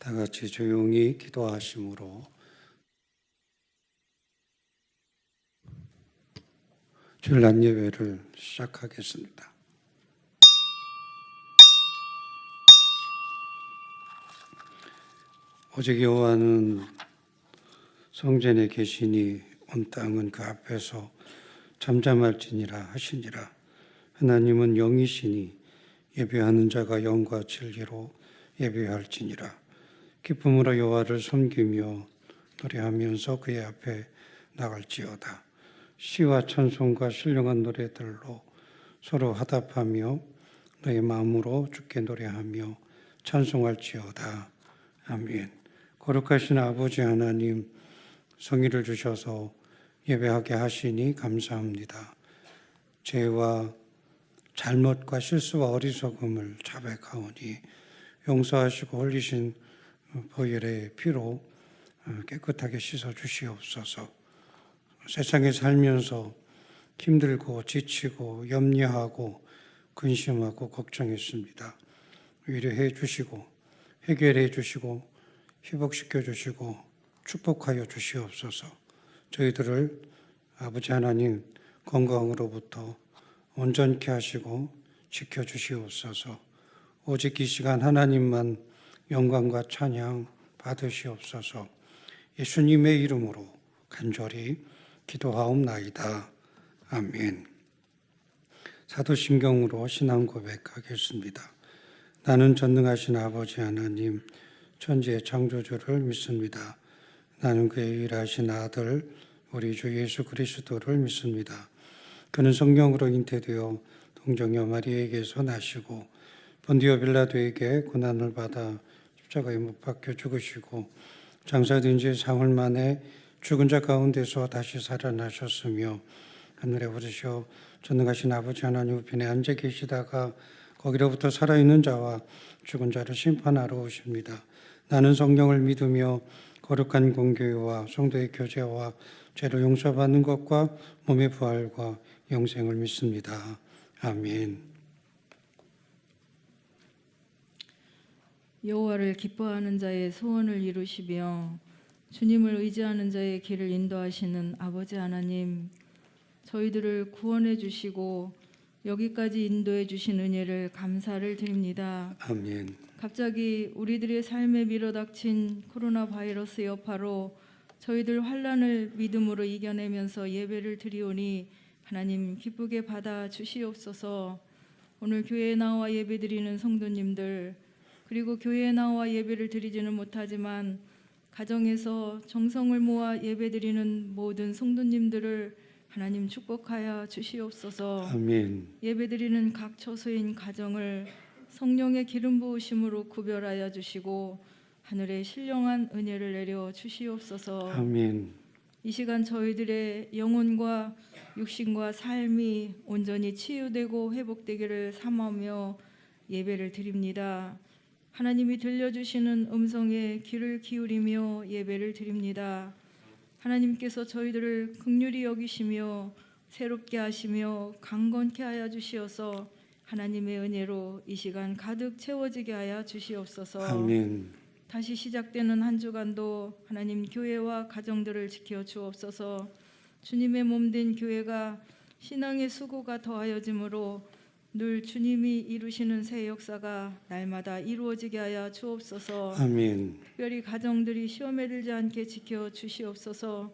다 같이 조용히 기도하심으로 주일날 예배를 시작하겠습니다. 오직 여호와는 성전에 계시니 온 땅은 그 앞에서 잠잠할지니라 하시니라. 하나님은 영이시니 예배하는 자가 영과 진리로 예배할지니라. 기쁨으로 여호와를 섬기며 노래하면서 그의 앞에 나갈지어다. 시와 찬송과 신령한 노래들로 서로 화답하며 너의 마음으로 주께 노래하며 찬송할지어다. 아멘. 거룩하신 아버지 하나님, 성의를 주셔서 예배하게 하시니 감사합니다. 죄와 잘못과 실수와 어리석음을 자백하오니 용서하시고 흘리신 보혈의 피로 깨끗하게 씻어 주시옵소서. 세상에 살면서 힘들고 지치고 염려하고 근심하고 걱정했습니다. 위로해 주시고 해결해 주시고 회복시켜 주시고 축복하여 주시옵소서. 저희들을 아버지 하나님 건강으로부터 온전케 하시고 지켜 주시옵소서. 오직 이 시간 하나님만 영광과 찬양 받으시옵소서. 예수님의 이름으로 간절히 기도하옵나이다. 아멘. 사도신경으로 신앙 고백하겠습니다. 나는 전능하신 아버지 하나님 천지의 창조주를 믿습니다. 나는 그의 유일하신 아들 우리 주 예수 그리스도를 믿습니다. 그는 성령으로 잉태되어 동정녀 마리아에게서 나시고 본디오 빌라도에게 고난을 받아 십자가에 못 박혀 죽으시고 장사된 지 사흘 만에 죽은 자 가운데서 다시 살아나셨으며 하늘에 오르셔 전능하신 아버지 하나님 우편에 앉아 계시다가 거기로부터 살아있는 자와 죽은 자를 심판하러 오십니다. 나는 성령을 믿으며 거룩한 공교회와 성도의 교제와 죄를 용서받는 것과 몸의 부활과 영생을 믿습니다. 아멘. 여호와를 기뻐하는 자의 소원을 이루시며 주님을 의지하는 자의 길을 인도하시는 아버지 하나님, 저희들을 구원해 주시고 여기까지 인도해 주신 은혜를 감사를 드립니다. 아멘. 갑자기 우리들의 삶에 밀어닥친 코로나 바이러스 여파로 저희들 환난을 믿음으로 이겨내면서 예배를 드리오니 하나님 기쁘게 받아 주시옵소서. 오늘 교회에 나와 예배드리는 성도님들, 그리고 교회에 나와 예배를 드리지는 못하지만 가정에서 정성을 모아 예배드리는 모든 성도님들을 하나님 축복하여 주시옵소서. 아멘. 예배드리는 각 처소인 가정을 성령의 기름 부으심으로 구별하여 주시고 하늘의 신령한 은혜를 내려 주시옵소서. 아멘. 이 시간 저희들의 영혼과 육신과 삶이 온전히 치유되고 회복되기를 사모하며 예배를 드립니다. 하나님이 들려주시는 음성에 귀를 기울이며 예배를 드립니다. 하나님께서 저희들을 긍휼히 여기시며 새롭게 하시며 강건케 하여 주시어서 하나님의 은혜로 이 시간 가득 채워지게 하여 주시옵소서. 아멘. 다시 시작되는 한 주간도 하나님 교회와 가정들을 지켜 주옵소서. 주님의 몸된 교회가 신앙의 수고가 더하여짐으로 늘 주님이 이루시는 새 역사가 날마다 이루어지게 하여 주옵소서. 아멘. 특별히 가정들이 시험에 들지 않게 지켜 주시옵소서.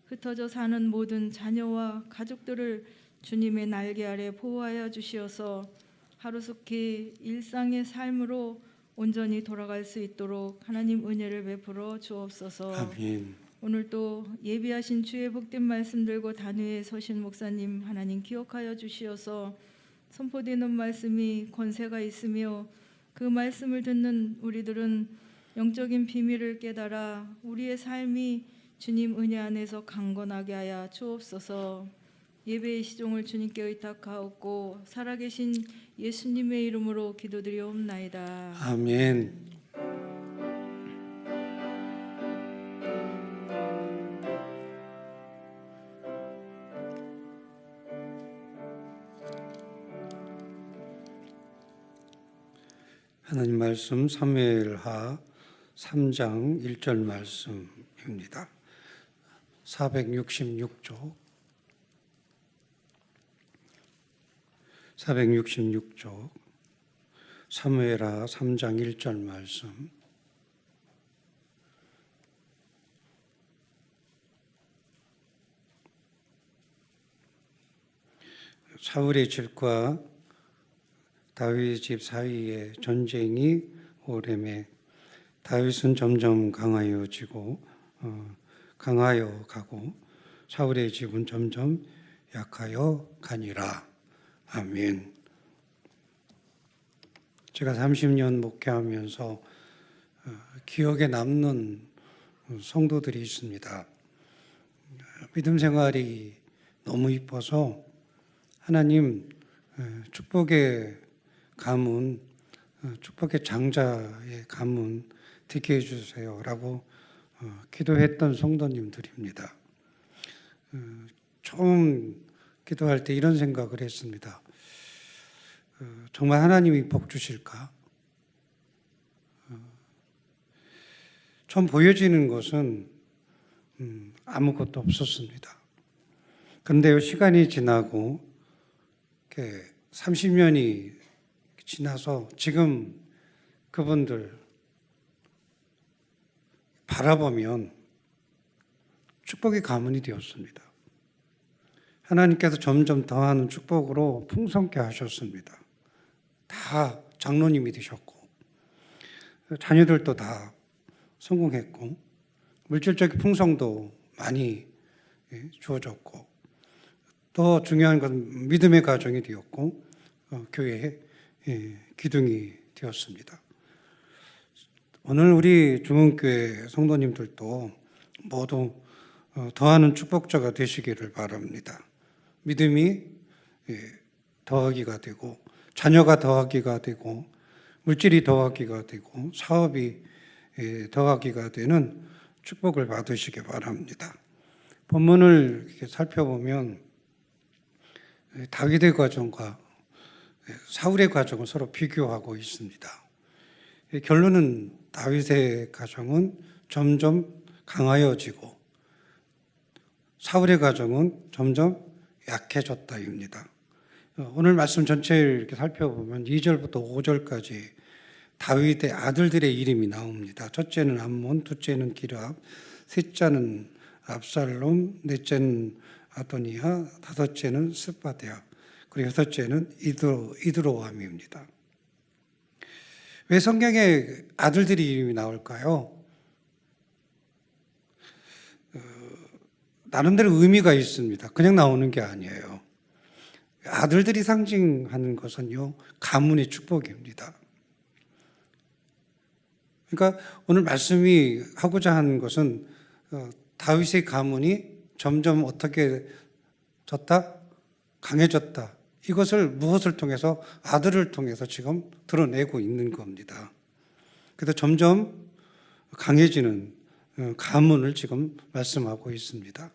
흩어져 사는 모든 자녀와 가족들을 주님의 날개 아래 보호하여 주시어서 하루속히 일상의 삶으로 온전히 돌아갈 수 있도록 하나님 은혜를 베풀어 주옵소서. 아멘. 오늘 또 예비하신 주의 복된 말씀 들고 단위에 서신 목사님 하나님 기억하여 주시어서 선포되는 말씀이 권세가 있으며 그 말씀을 듣는 우리들은 영적인 비밀을 깨달아 우리의 삶이 주님 은혜 안에서 강건하게 하여 주옵소서. 예배의 시종을 주님께 의탁하옵고 살아계신 예수님의 이름으로 기도드리옵나이다. 아멘. 하나님 말씀 사무엘하 3장 1절 말씀입니다. 466쪽 사무엘하 3장 1절 말씀. 사울의 집과 다윗의 집 사이에 전쟁이 오래매 다윗은 점점 강하여지고 강하여 가고 사울의 집은 점점 약하여 가니라. 아멘. 제가 30년 목회하면서 기억에 남는 성도들이 있습니다. 믿음 생활이 너무 이뻐서 하나님 축복의 가문, 축복의 장자의 가문 되게 해주세요라고 기도했던 성도님들입니다. 처음 기도할 때 이런 생각을 했습니다. 정말 하나님이 복 주실까? 처음 보여지는 것은 아무것도 없었습니다. 그런데 시간이 지나고 30년이 지나서 지금 그분들 바라보면 축복의 가문이 되었습니다. 하나님께서 점점 더하는 축복으로 풍성케 하셨습니다. 다 장로님이 되셨고 자녀들도 다 성공했고 물질적인 풍성도 많이 주어졌고 더 중요한 건 믿음의 가정이 되었고 교회의 기둥이 되었습니다. 오늘 우리 중흥교회 성도님들도 모두 더하는 축복자가 되시기를 바랍니다. 믿음이 더하기가 되고 자녀가 더하기가 되고 물질이 더하기가 되고 사업이 더하기가 되는 축복을 받으시기 바랍니다. 본문을 이렇게 살펴보면 다윗의 과정과 사울의 과정을 서로 비교하고 있습니다. 결론은 다윗의 가정은 점점 강하여지고 사울의 가정은 점점 약해졌다입니다. 오늘 말씀 전체를 이렇게 살펴보면 2절부터 5절까지 다윗의 아들들의 이름이 나옵니다. 첫째는 암몬, 둘째는 기르압, 셋째는 압살롬, 넷째는 아도니아, 다섯째는 스바데아, 그리고 여섯째는 이드로암입니다. 왜 성경에 아들들의 이름이 나올까요? 나름대로 의미가 있습니다. 그냥 나오는 게 아니에요. 아들들이 상징하는 것은요, 가문의 축복입니다. 그러니까 오늘 말씀이 하고자 하는 것은 다윗의 가문이 점점 어떻게 졌다? 강해졌다. 이것을 무엇을 통해서? 아들을 통해서 지금 드러내고 있는 겁니다. 그래서 점점 강해지는 가문을 지금 말씀하고 있습니다.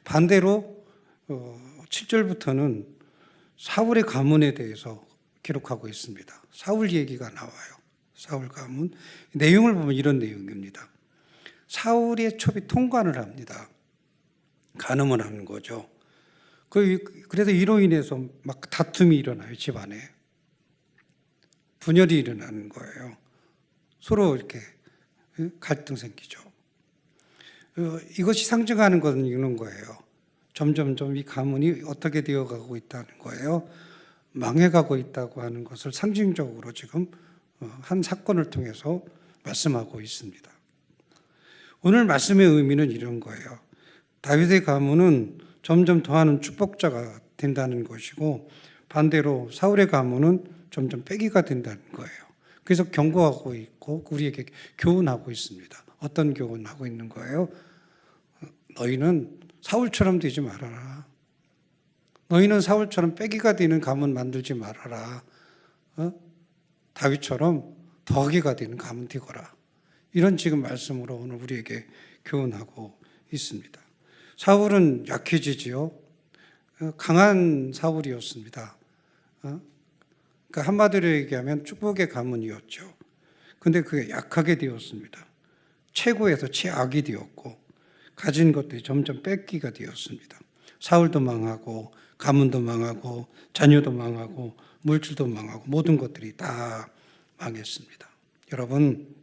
반대로 7절부터는 사울의 가문에 대해서 기록하고 있습니다. 사울 얘기가 나와요. 사울 가문. 내용을 보면 이런 내용입니다. 사울의 첩이 통관을 합니다. 간음을 하는 거죠. 그래서 이로 인해서 막 다툼이 일어나요, 집안에. 분열이 일어나는 거예요. 서로 이렇게 갈등 생기죠. 이것이 상징하는 것은 이런 거예요. 점점점 이 가문이 어떻게 되어가고 있다는 거예요. 망해가고 있다고 하는 것을 상징적으로 지금 한 사건을 통해서 말씀하고 있습니다. 오늘 말씀의 의미는 이런 거예요. 다윗의 가문은 점점 더하는 축복자가 된다는 것이고 반대로 사울의 가문은 점점 빼기가 된다는 거예요. 그래서 경고하고 있고 우리에게 교훈하고 있습니다. 어떤 교훈하고 있는 거예요? 너희는 사울처럼 되지 말아라. 너희는 사울처럼 빼기가 되는 가문 만들지 말아라. 다윗처럼 더하기가 되는 가문 되거라. 이런 지금 말씀으로 오늘 우리에게 교훈하고 있습니다. 사울은 약해지지요. 강한 사울이었습니다. 그러니까 한마디로 얘기하면 축복의 가문이었죠. 그런데 그게 약하게 되었습니다. 최고에서 최악이 되었고 가진 것들이 점점 뺏기가 되었습니다. 사울도 망하고 가문도 망하고 자녀도 망하고 물질도 망하고 모든 것들이 다 망했습니다. 여러분,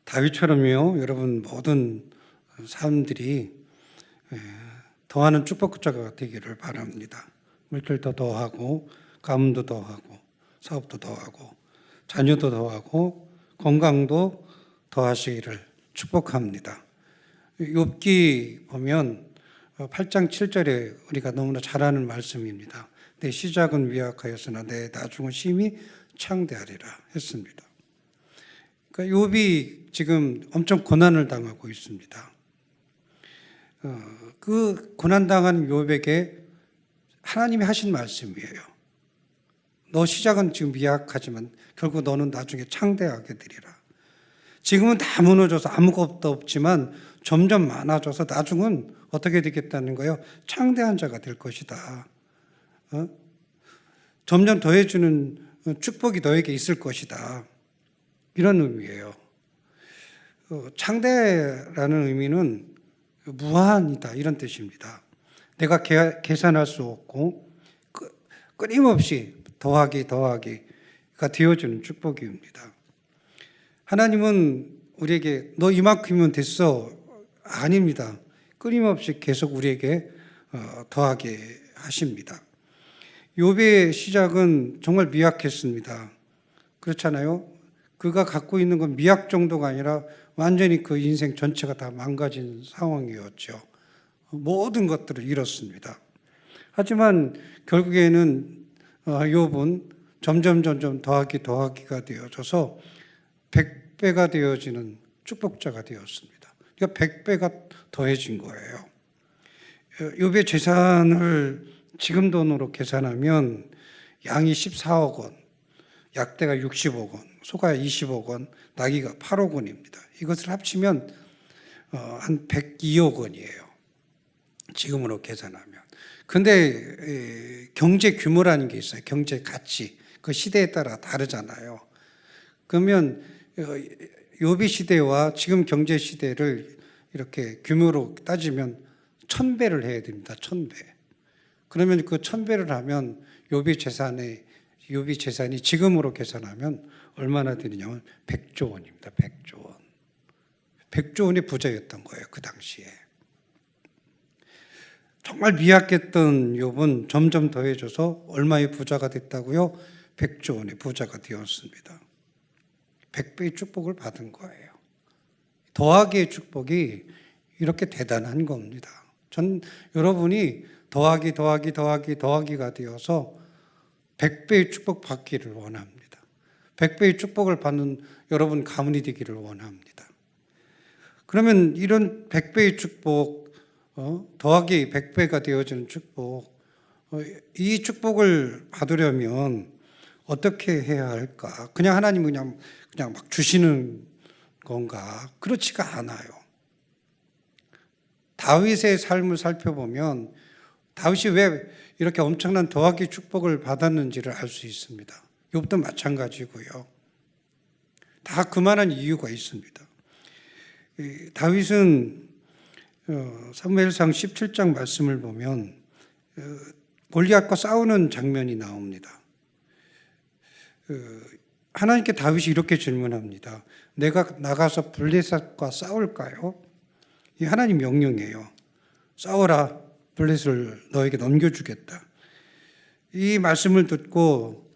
다윗처럼요, 여러분 모든 사람들이 더하는 축복자가 되기를 바랍니다. 물질도 더하고 가문도 더하고 사업도 더하고 자녀도 더하고 건강도 더하시기를 축복합니다. 욥기 보면 8장 7절에 우리가 너무나 잘 아는 말씀입니다. 내 시작은 미약하였으나 내 나중은 심히 창대하리라 했습니다. 그러니까 욥이 지금 엄청 고난을 당하고 있습니다. 그 고난당한 욥에게 하나님이 하신 말씀이에요. 너 시작은 지금 미약하지만 결국 너는 나중에 창대하게 되리라. 지금은 다 무너져서 아무것도 없지만 점점 많아져서 나중은 어떻게 되겠다는 거예요? 창대한 자가 될 것이다. 점점 더해주는 축복이 너에게 있을 것이다. 이런 의미예요. 창대라는 의미는 무한이다 이런 뜻입니다. 내가 계산할 수 없고 끊임없이 더하기가 되어주는 축복입니다. 하나님은 우리에게 너 이만큼이면 됐어. 아닙니다. 끊임없이 계속 우리에게 더하게 하십니다. 욥의 시작은 정말 미약했습니다. 그렇잖아요. 그가 갖고 있는 건 미약 정도가 아니라 완전히 그 인생 전체가 다 망가진 상황이었죠. 모든 것들을 잃었습니다. 하지만 결국에는 욥은 점점 더하기가 되어져서 100배가 되어지는 축복자가 되었습니다. 그러니까 100배가 더해진 거예요. 욥의 재산을 지금 돈으로 계산하면 양이 14억 원, 약대가 60억 원, 소가 20억 원, 나귀가 8억 원입니다. 이것을 합치면 한 102억 원이에요. 지금으로 계산하면. 근데 경제 규모라는 게 있어요. 경제 가치. 그 시대에 따라 다르잖아요. 그러면 욥의 시대와 지금 경제 시대를 이렇게 규모로 따지면 1000배를 해야 됩니다. 1000배. 그러면 그 1000배를 하면 욥의 재산이 지금으로 계산하면 얼마나 되느냐면 100조 원입니다. 100조 원. 100조 원의 부자였던 거예요. 그 당시에. 정말 미약했던 욥은 점점 더해져서 얼마의 부자가 됐다고요? 100조 원의 부자가 되었습니다. 100배의 축복을 받은 거예요. 더하기의 축복이 이렇게 대단한 겁니다. 여러분이 더하기가 되어서 100배의 축복 받기를 원합니다. 100배의 축복을 받는 여러분 가문이 되기를 원합니다. 그러면 이런 100배의 축복, 더하기 100배가 되어지는 축복, 이 축복을 받으려면 어떻게 해야 할까? 그냥 하나님 그냥 막 주시는 건가? 그렇지가 않아요. 다윗의 삶을 살펴보면 다윗이 왜 이렇게 엄청난 더하기 축복을 받았는지를 알 수 있습니다. 욥도 마찬가지고요. 다 그만한 이유가 있습니다. 다윗은 사무엘상 17장 말씀을 보면 골리앗과 싸우는 장면이 나옵니다. 하나님께 다윗이 이렇게 질문합니다. 내가 나가서 블레셋과 싸울까요? 이 하나님 명령이에요. 싸워라. 블레셋을 너에게 넘겨주겠다. 이 말씀을 듣고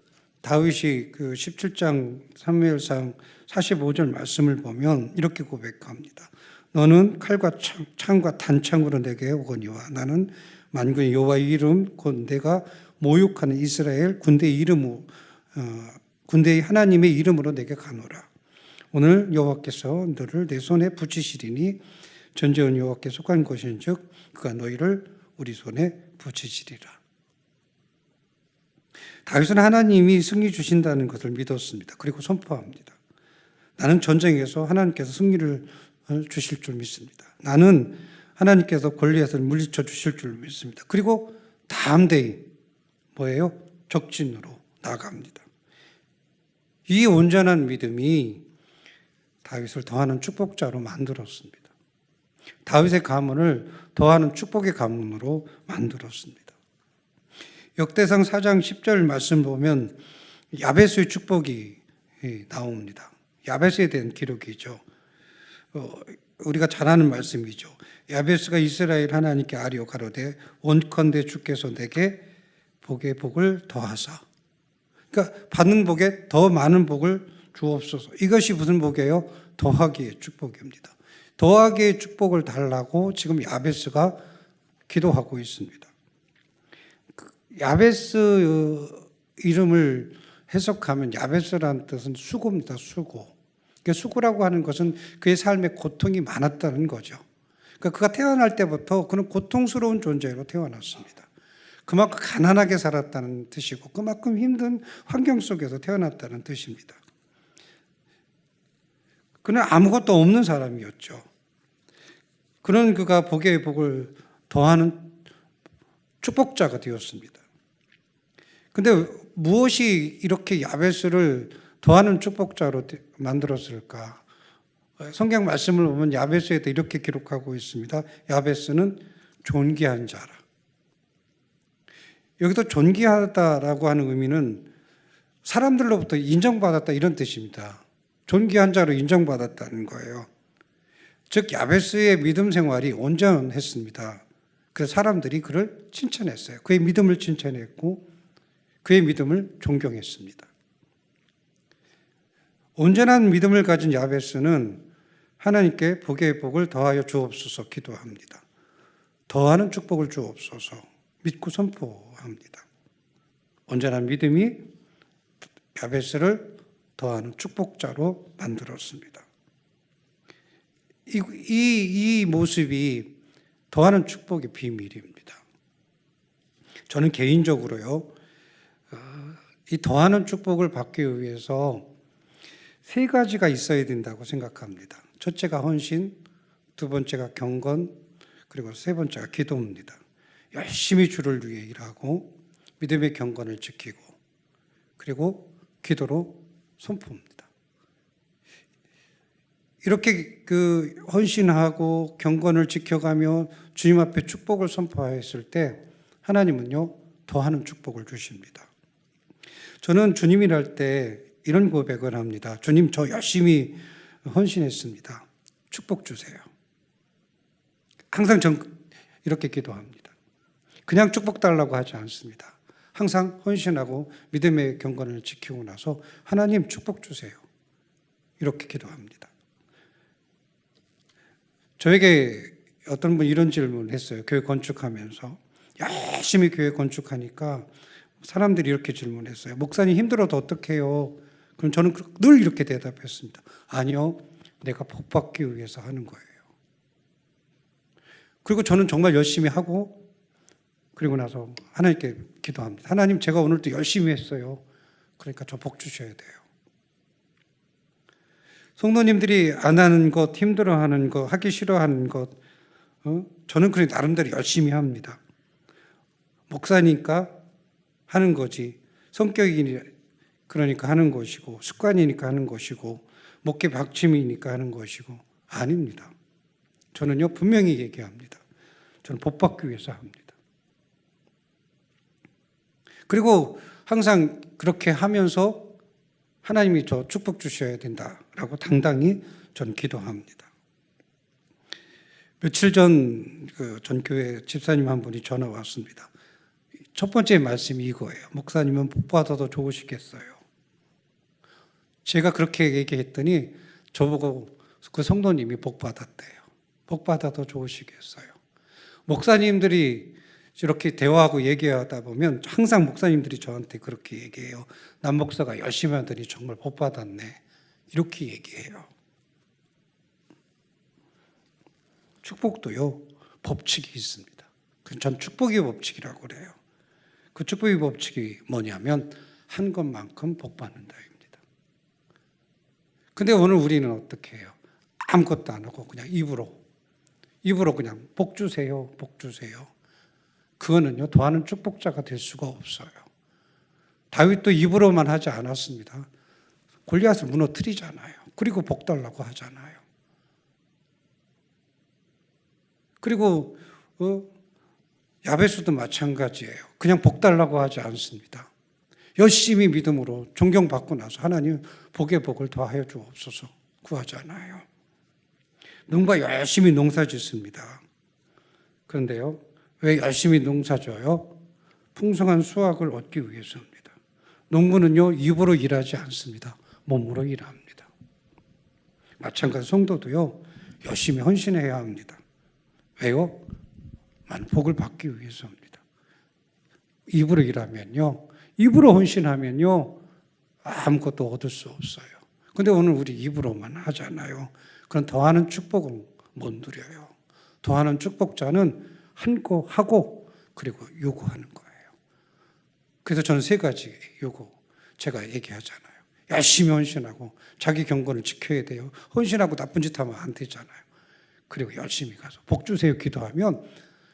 다윗이 그 17장 사무엘상 45절 말씀을 보면 이렇게 고백합니다. 너는 칼과 창과 단창으로 내게 오거니와 나는 만군의 여호와의 이름 곧 내가 모욕하는 이스라엘 군대의 하나님의 이름으로 내게 가노라. 오늘 여호와께서 너를 내 손에 붙이시리니 전쟁은 여호와께 속한 것인즉 그가 너희를 우리 손에 붙이시리라. 다윗은 하나님이 승리 주신다는 것을 믿었습니다. 그리고 선포합니다. 나는 전쟁에서 하나님께서 승리를 주실 줄 믿습니다. 나는 하나님께서 골리앗을 물리쳐 주실 줄 믿습니다. 그리고 담대히 뭐예요? 적진으로 나아갑니다. 이 온전한 믿음이 다윗을 더하는 축복자로 만들었습니다. 다윗의 가문을 더하는 축복의 가문으로 만들었습니다. 역대상 4장 10절 말씀 보면 야베스의 축복이 나옵니다. 야베스에 대한 기록이죠. 우리가 잘 아는 말씀이죠. 야베스가 이스라엘 하나님께 아뢰어 가로되 원컨대 주께서 내게 복의 복을 더하사. 그러니까 받는 복에 더 많은 복을 주옵소서. 이것이 무슨 복이에요? 더하기의 축복입니다. 더하기의 축복을 달라고 지금 야베스가 기도하고 있습니다. 야베스 이름을 해석하면 야베스라는 뜻은 수고입니다. 수고. 그러니까 수고라고 하는 것은 그의 삶에 고통이 많았다는 거죠. 그러니까 그가 태어날 때부터 그는 고통스러운 존재로 태어났습니다. 그만큼 가난하게 살았다는 뜻이고 그만큼 힘든 환경 속에서 태어났다는 뜻입니다. 그는 아무것도 없는 사람이었죠. 그런 그가 복의 복을 더하는 축복자가 되었습니다. 근데 무엇이 이렇게 야베스를 더하는 축복자로 만들었을까? 성경 말씀을 보면 야베스에도 이렇게 기록하고 있습니다. 야베스는 존귀한 자라. 여기서 존귀하다라고 하는 의미는 사람들로부터 인정받았다 이런 뜻입니다. 존귀한 자로 인정받았다는 거예요. 즉 야베스의 믿음 생활이 온전했습니다. 그래서 사람들이 그를 칭찬했어요. 그의 믿음을 칭찬했고 그의 믿음을 존경했습니다. 온전한 믿음을 가진 야베스는 하나님께 복의 복을 더하여 주옵소서 기도합니다. 더하는 축복을 주옵소서 믿고 선포합니다. 온전한 믿음이 야베스를 더하는 축복자로 만들었습니다. 이 모습이 더하는 축복의 비밀입니다. 저는 개인적으로요, 이 더하는 축복을 받기 위해서 세 가지가 있어야 된다고 생각합니다. 첫째가 헌신, 두 번째가 경건, 그리고 세 번째가 기도입니다. 열심히 주를 위해 일하고 믿음의 경건을 지키고 그리고 기도로 선포합니다. 이렇게 그 헌신하고 경건을 지켜가며 주님 앞에 축복을 선포했을 때 하나님은요 더하는 축복을 주십니다. 저는 주님이랄 때 이런 고백을 합니다. 주님, 저 열심히 헌신했습니다. 축복 주세요. 항상 전 이렇게 기도합니다. 그냥 축복 달라고 하지 않습니다. 항상 헌신하고 믿음의 경건을 지키고 나서 하나님 축복 주세요. 이렇게 기도합니다. 저에게 어떤 분이 이런 질문을 했어요. 교회 건축하면서 열심히 교회 건축하니까 사람들이 이렇게 질문했어요. 목사님 힘들어도 어떡해요? 그럼 저는 늘 이렇게 대답했습니다. 아니요, 내가 복 받기 위해서 하는 거예요. 그리고 저는 정말 열심히 하고 그리고 나서 하나님께 기도합니다. 하나님, 제가 오늘도 열심히 했어요. 그러니까 저 복 주셔야 돼요. 성도님들이 안 하는 것, 힘들어하는 것, 하기 싫어하는 것, 저는 그래 나름대로 열심히 합니다. 목사니까 하는 거지, 성격이 그러니까 하는 것이고, 습관이니까 하는 것이고, 목회 박침이니까 하는 것이고, 아닙니다. 저는요 분명히 얘기합니다. 저는 복 받기 위해서 합니다. 그리고 항상 그렇게 하면서 하나님이 저 축복 주셔야 된다라고 당당히 저는 기도합니다. 며칠 전 전교회 집사님 한 분이 전화 왔습니다. 첫 번째 말씀이 이거예요. 목사님은 복 받아도 좋으시겠어요? 제가 그렇게 얘기했더니 저보고 그 성도님이 복 받았대요. 복 받아도 좋으시겠어요? 목사님들이 이렇게 대화하고 얘기하다 보면 항상 목사님들이 저한테 그렇게 얘기해요. 남 목사가 열심히 하더니 정말 복 받았네. 이렇게 얘기해요. 축복도요 법칙이 있습니다. 전 축복의 법칙이라고 그래요. 그 축복의 법칙이 뭐냐면 한 것만큼 복 받는다입니다. 근데 오늘 우리는 어떻게 해요? 아무것도 안 하고 그냥 입으로 그냥 복 주세요, 복 주세요. 그거는요 더하는 축복자가 될 수가 없어요. 다윗도 입으로만 하지 않았습니다. 골리앗을 무너뜨리잖아요. 그리고 복 달라고 하잖아요. 그리고 야베스도 마찬가지예요. 그냥 복 달라고 하지 않습니다. 열심히 믿음으로 존경받고 나서 하나님 복의 복을 더하여 주옵소서 구하잖아요. 누군가 열심히 농사 짓습니다. 그런데요, 왜 열심히 농사 져요? 풍성한 수확을 얻기 위해서입니다. 농부는요, 입으로 일하지 않습니다. 몸으로 일합니다. 마찬가지 성도도요, 열심히 헌신해야 합니다. 왜요? 많은 복을 받기 위해서입니다. 입으로 일하면요, 입으로 헌신하면요, 아무것도 얻을 수 없어요. 근데 오늘 우리 입으로만 하잖아요. 그럼 더하는 축복은 못 누려요. 더하는 축복자는 하고 그리고 요구하는 거예요. 그래서 저는 세 가지 요구 제가 얘기하잖아요. 열심히 헌신하고 자기 경건을 지켜야 돼요. 헌신하고 나쁜 짓 하면 안 되잖아요. 그리고 열심히 가서 복 주세요 기도하면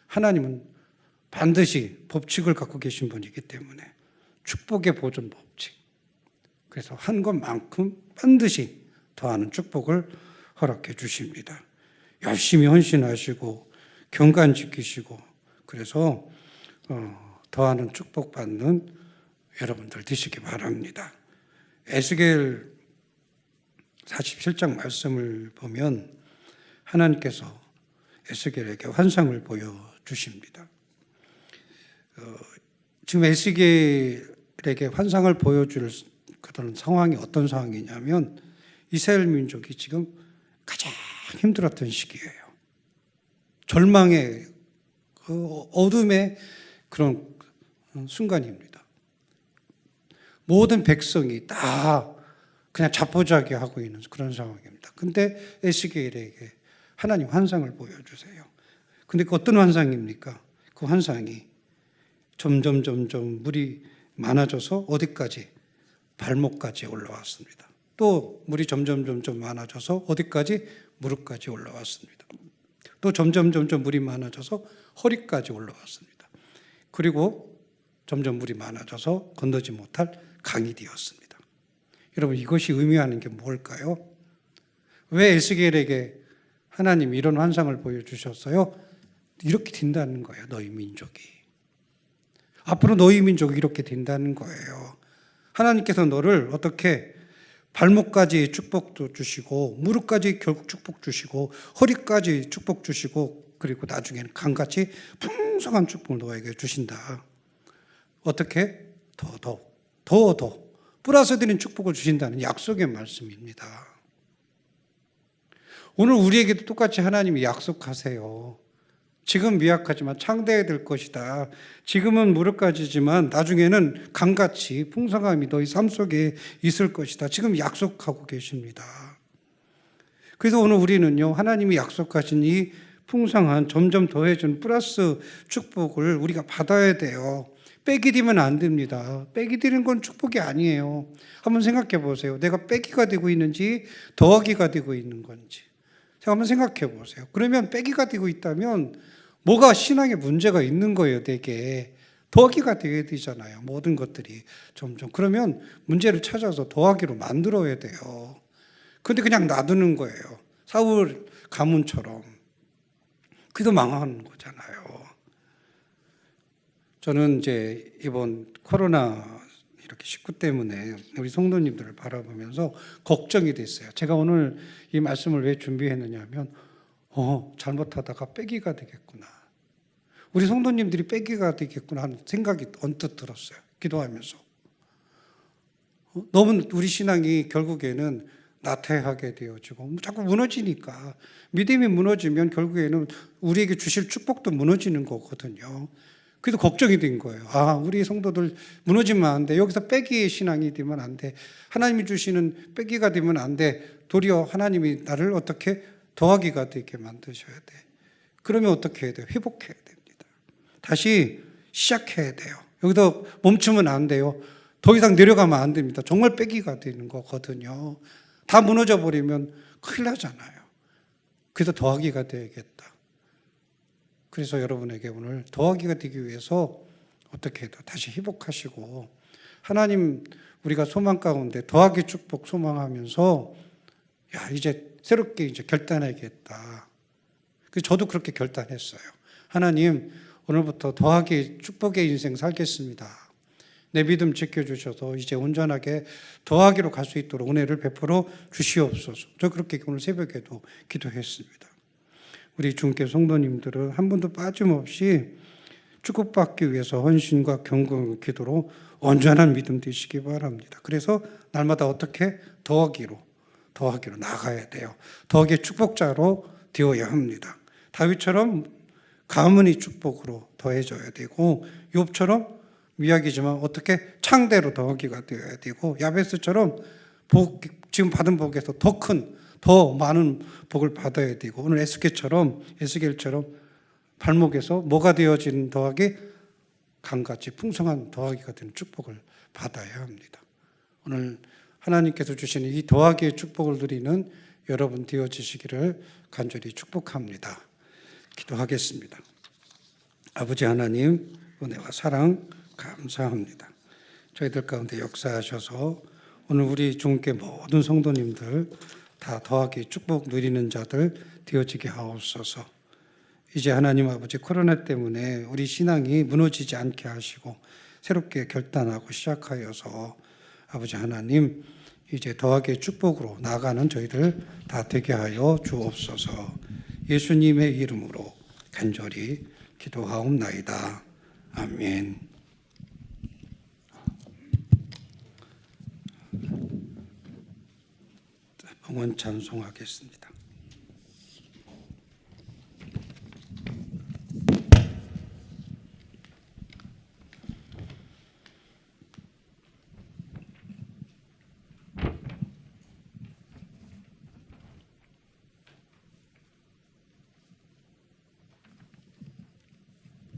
하나님은 반드시 법칙을 갖고 계신 분이기 때문에 축복의 보존 법칙. 그래서 한 것만큼 반드시 더하는 축복을 허락해 주십니다. 열심히 헌신하시고 경관 지키시고 그래서 더하는 축복받는 여러분들 되시기 바랍니다. 에스겔 47장 말씀을 보면 하나님께서 에스겔에게 환상을 보여주십니다. 지금 에스겔에게 환상을 보여줄 그런 상황이 어떤 상황이냐면 이스라엘 민족이 지금 가장 힘들었던 시기예요. 절망의 어둠의 그런 순간입니다. 모든 백성이 다 그냥 자포자기하고 있는 그런 상황입니다. 근데 에스겔에게 하나님 환상을 보여주세요. 근데 그 어떤 환상입니까? 그 환상이 점점 물이 많아져서 어디까지? 발목까지 올라왔습니다. 또 물이 점점 많아져서 어디까지? 무릎까지 올라왔습니다. 또 점점 물이 많아져서 허리까지 올라왔습니다. 그리고 점점 물이 많아져서 건너지 못할 강이 되었습니다. 여러분 이것이 의미하는 게 뭘까요? 왜 에스겔에게 하나님 이런 환상을 보여주셨어요? 이렇게 된다는 거예요. 너희 민족이. 앞으로 너희 민족이 이렇게 된다는 거예요. 하나님께서 너를 어떻게 발목까지 축복도 주시고 무릎까지 결국 축복 주시고 허리까지 축복 주시고 그리고 나중에는 강같이 풍성한 축복을 너에게 주신다. 어떻게? 더 플러스 드린 축복을 주신다는 약속의 말씀입니다. 오늘 우리에게도 똑같이 하나님이 약속하세요. 지금 미약하지만 창대해야 될 것이다. 지금은 무릎까지지만 나중에는 강같이 풍성함이 너희 삶 속에 있을 것이다. 지금 약속하고 계십니다. 그래서 오늘 우리는요, 하나님이 약속하신 이 풍성한 점점 더해진 플러스 축복을 우리가 받아야 돼요. 빼기 되면 안 됩니다. 빼기 되는 건 축복이 아니에요. 한번 생각해 보세요. 내가 빼기가 되고 있는지 더하기가 되고 있는 건지. 한번 생각해 보세요. 그러면 빼기가 되고 있다면 뭐가 신앙에 문제가 있는 거예요, 되게. 더하기가 되어야 되잖아요, 모든 것들이. 점점. 그러면 문제를 찾아서 더하기로 만들어야 돼요. 근데 그냥 놔두는 거예요. 사울 가문처럼. 그래도 망하는 거잖아요. 저는 이제 이번 코로나 이렇게 19 때문에 우리 성도님들을 바라보면서 걱정이 됐어요. 제가 오늘 이 말씀을 왜 준비했느냐 하면 잘못하다가 빼기가 되겠구나. 우리 성도님들이 빼기가 되겠구나 하는 생각이 언뜻 들었어요. 기도하면서. 너무 우리 신앙이 결국에는 나태하게 되어지고 자꾸 무너지니까 믿음이 무너지면 결국에는 우리에게 주실 축복도 무너지는 거거든요. 그래서 걱정이 된 거예요. 우리 성도들 무너지면 안 돼. 여기서 빼기의 신앙이 되면 안 돼. 하나님이 주시는 빼기가 되면 안 돼. 도리어 하나님이 나를 어떻게 더하기가 되게 만드셔야 돼. 그러면 어떻게 해야 돼요? 회복해야 됩니다. 다시 시작해야 돼요. 여기서 멈추면 안 돼요. 더 이상 내려가면 안 됩니다. 정말 빼기가 되는 거거든요. 다 무너져 버리면 큰일 나잖아요. 그래서 더하기가 되겠다. 그래서 여러분에게 오늘 더하기가 되기 위해서 어떻게 해도 다시 회복하시고 하나님 우리가 소망 가운데 더하기 축복 소망하면서 야, 이제 새롭게 이제 결단해야겠다. 저도 그렇게 결단했어요. 하나님, 오늘부터 더하기 축복의 인생 살겠습니다. 내 믿음 지켜주셔서 이제 온전하게 더하기로 갈 수 있도록 은혜를 베풀어 주시옵소서. 저 그렇게 오늘 새벽에도 기도했습니다. 우리 중계 성도님들은 한 번도 빠짐없이 축복받기 위해서 헌신과 경건 기도로 온전한 믿음 되시기 바랍니다. 그래서 날마다 어떻게 더하기로 나가야 돼요. 더하기의 축복자로 되어야 합니다. 다윗처럼 가문이 축복으로 더해져야 되고, 욥처럼 미약이지만 어떻게 창대로 더하기가 되어야 되고, 야베스처럼 지금 받은 복에서 더 많은 복을 받아야 되고, 오늘 에스겔처럼 발목에서 뭐가 되어진 더하기? 강같이 풍성한 더하기가 되는 축복을 받아야 합니다. 오늘 하나님께서 주시는 이 더하기의 축복을 누리는 여러분 되어지시기를 간절히 축복합니다. 기도하겠습니다. 아버지 하나님, 은혜와 사랑 감사합니다. 저희들 가운데 역사하셔서 오늘 우리 중계 모든 성도님들 다 더하기 축복 누리는 자들 되어지게 하옵소서. 이제 하나님 아버지, 코로나 때문에 우리 신앙이 무너지지 않게 하시고 새롭게 결단하고 시작하여서 아버지 하나님, 이제 더하기의 축복으로 나아가는 저희들 다 되게 하여 주옵소서. 예수님의 이름으로 간절히 기도하옵나이다. 아멘. 응원 찬송하겠습니다.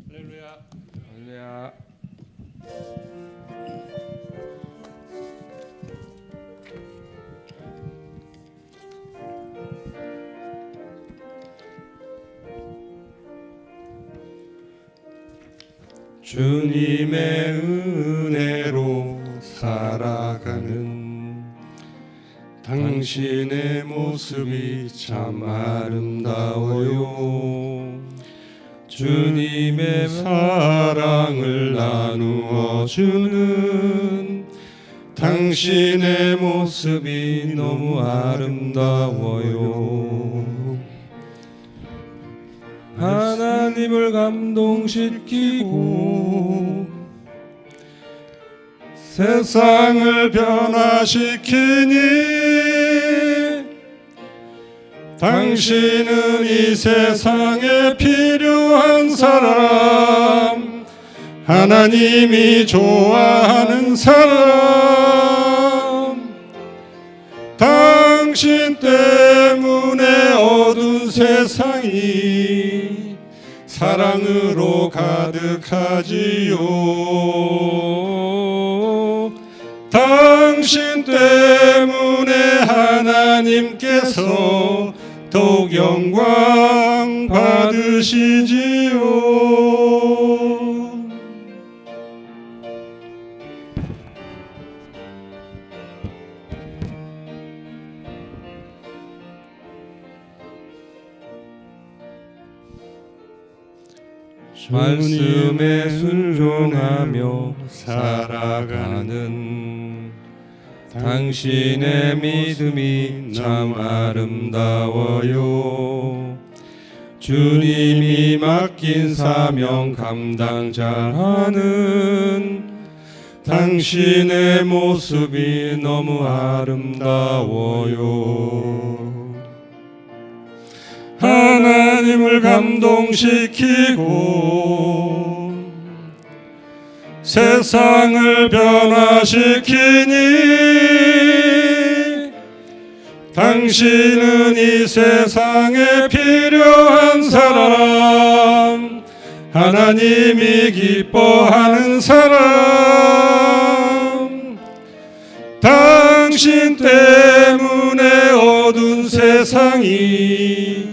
할렐루야. 할렐루야. 주님의 은혜로 살아가는 당신의 모습이 참 아름다워요. 주님의 사랑을 나누어 주는 당신의 모습이 너무 아름다워요. 하나님을 감동시키고 세상을 변화시키니 당신은 이 세상에 필요한 사람, 하나님이 좋아하는 사람, 당신 때문에 어두운 세상이 사랑으로 가득하지요. 당신 때문에 하나님께서 더욱 영광 받으시지요. 말씀에 순종하며 살아가는 당신의 믿음이 참 아름다워요. 주님이 맡긴 사명 감당자하는 당신의 모습이 너무 아름다워요. 하나님을 감동시키고 세상을 변화시키니 당신은 이 세상에 필요한 사람, 하나님이 기뻐하는 사람, 당신 때문에 어두운 세상이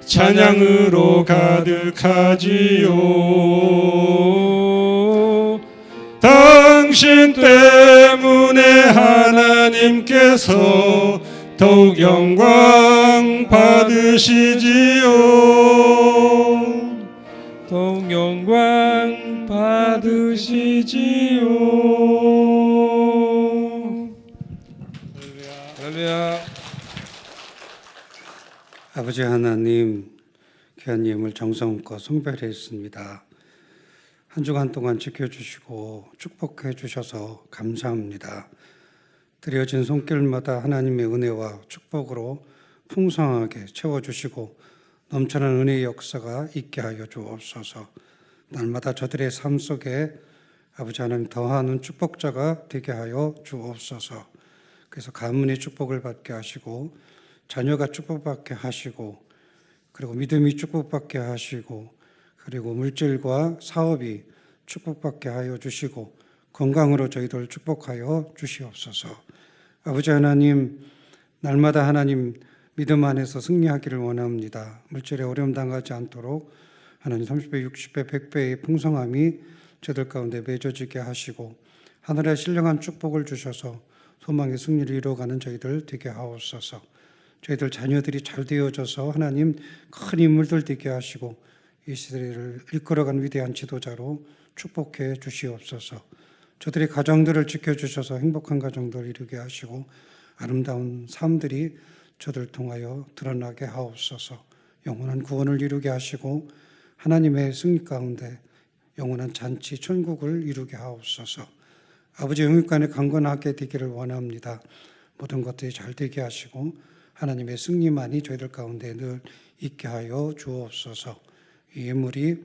찬양으로 가득하지요. 당신 때문에 하나님께서 더욱 영광 받으시지요. 더욱 영광 받으시지요. 할렐루야. 아버지 하나님, 귀한 예물 정성껏 송별했습니다. 한 주간 동안 지켜주시고 축복해 주셔서 감사합니다. 드려진 손길마다 하나님의 은혜와 축복으로 풍성하게 채워주시고 넘쳐난 은혜의 역사가 있게 하여 주옵소서. 날마다 저들의 삶 속에 아버지 하나님 더하는 축복자가 되게 하여 주옵소서. 그래서 가문의 축복을 받게 하시고 자녀가 축복받게 하시고 그리고 믿음이 축복받게 하시고 그리고 물질과 사업이 축복받게 하여 주시고 건강으로 저희들 축복하여 주시옵소서. 아버지 하나님, 날마다 하나님 믿음 안에서 승리하기를 원합니다. 물질에 어려움 당하지 않도록 하나님 30배, 60배, 100배의 풍성함이 저들 가운데 맺어지게 하시고 하늘의 신령한 축복을 주셔서 소망의 승리를 이루어가는 저희들 되게 하옵소서. 저희들 자녀들이 잘 되어져서 하나님 큰 인물들 되게 하시고 이 시대를 이끌어가는 위대한 지도자로 축복해 주시옵소서. 저들의 가정들을 지켜주셔서 행복한 가정들 이루게 하시고 아름다운 삶들이 저들 통하여 드러나게 하옵소서. 영원한 구원을 이루게 하시고 하나님의 승리 가운데 영원한 잔치 천국을 이루게 하옵소서. 아버지 영육간에 강건하게 되기를 원합니다. 모든 것들이 잘 되게 하시고 하나님의 승리만이 저희들 가운데 늘 있게 하여 주옵소서. 이 예물이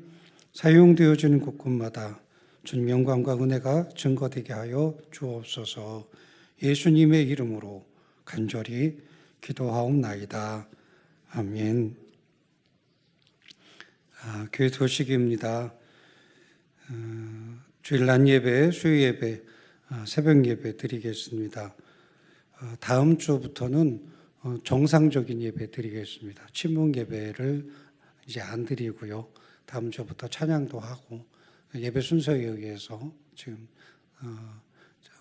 사용되어지는 곳곳마다 주님 영광과 은혜가 증거되게 하여 주옵소서. 예수님의 이름으로 간절히 기도하옵나이다. 아멘. 교회 소식입니다. 주일 낮 예배, 수요 예배, 새벽 예배 드리겠습니다. 다음 주부터는 정상적인 예배 드리겠습니다. 침묵 예배를 이제 안 드리고요. 다음 주부터 찬양도 하고 예배 순서에 의해서 지금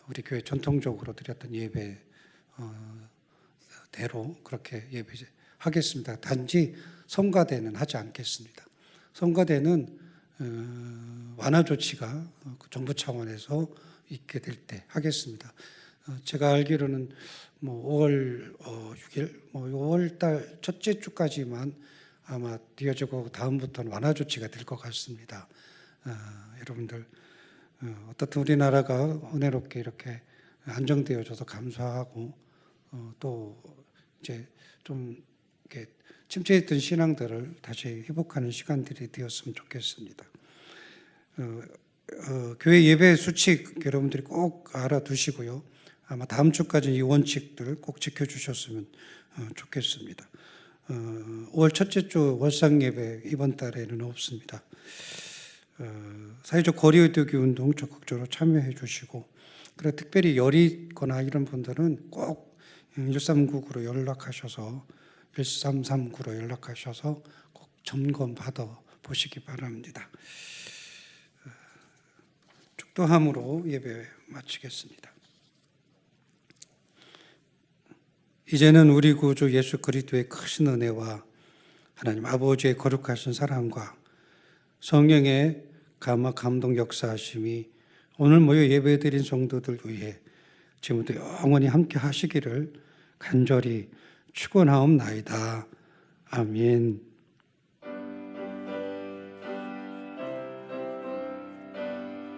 우리 교회 전통적으로 드렸던 예배 대로 그렇게 예배하겠습니다. 단지 성가대는 하지 않겠습니다. 성가대는 완화 조치가 정부 차원에서 있게 될 때 하겠습니다. 제가 알기로는 5월 6일, 5월 달 첫째 주까지만 아마 이어지고 다음부터는 완화 조치가 될 것 같습니다. 여러분들 어떻든 우리나라가 은혜롭게 이렇게 안정되어져서 감사하고 또 이제 좀 이렇게 침체했던 신앙들을 다시 회복하는 시간들이 되었으면 좋겠습니다. 교회 예배 수칙 여러분들이 꼭 알아두시고요. 아마 다음 주까지 이 원칙들 꼭 지켜주셨으면 좋겠습니다. 5월 첫째 주 월상 예배 이번 달에는 없습니다. 사회적 거리두기 운동 적극적으로 참여해 주시고 그리고 특별히 열이 있거나 이런 분들은 꼭 1399로 연락하셔서 1339로 연락하셔서 꼭 점검 받아 보시기 바랍니다. 축도함으로 예배 마치겠습니다. 이제는 우리 구주 예수 그리스도의 크신 은혜와 하나님 아버지의 거룩하신 사랑과 성령의 감동 역사하심이 오늘 모여 예배드린 성도들 위해 지금부터 영원히 함께 하시기를 간절히 축원하옵나이다. 아멘.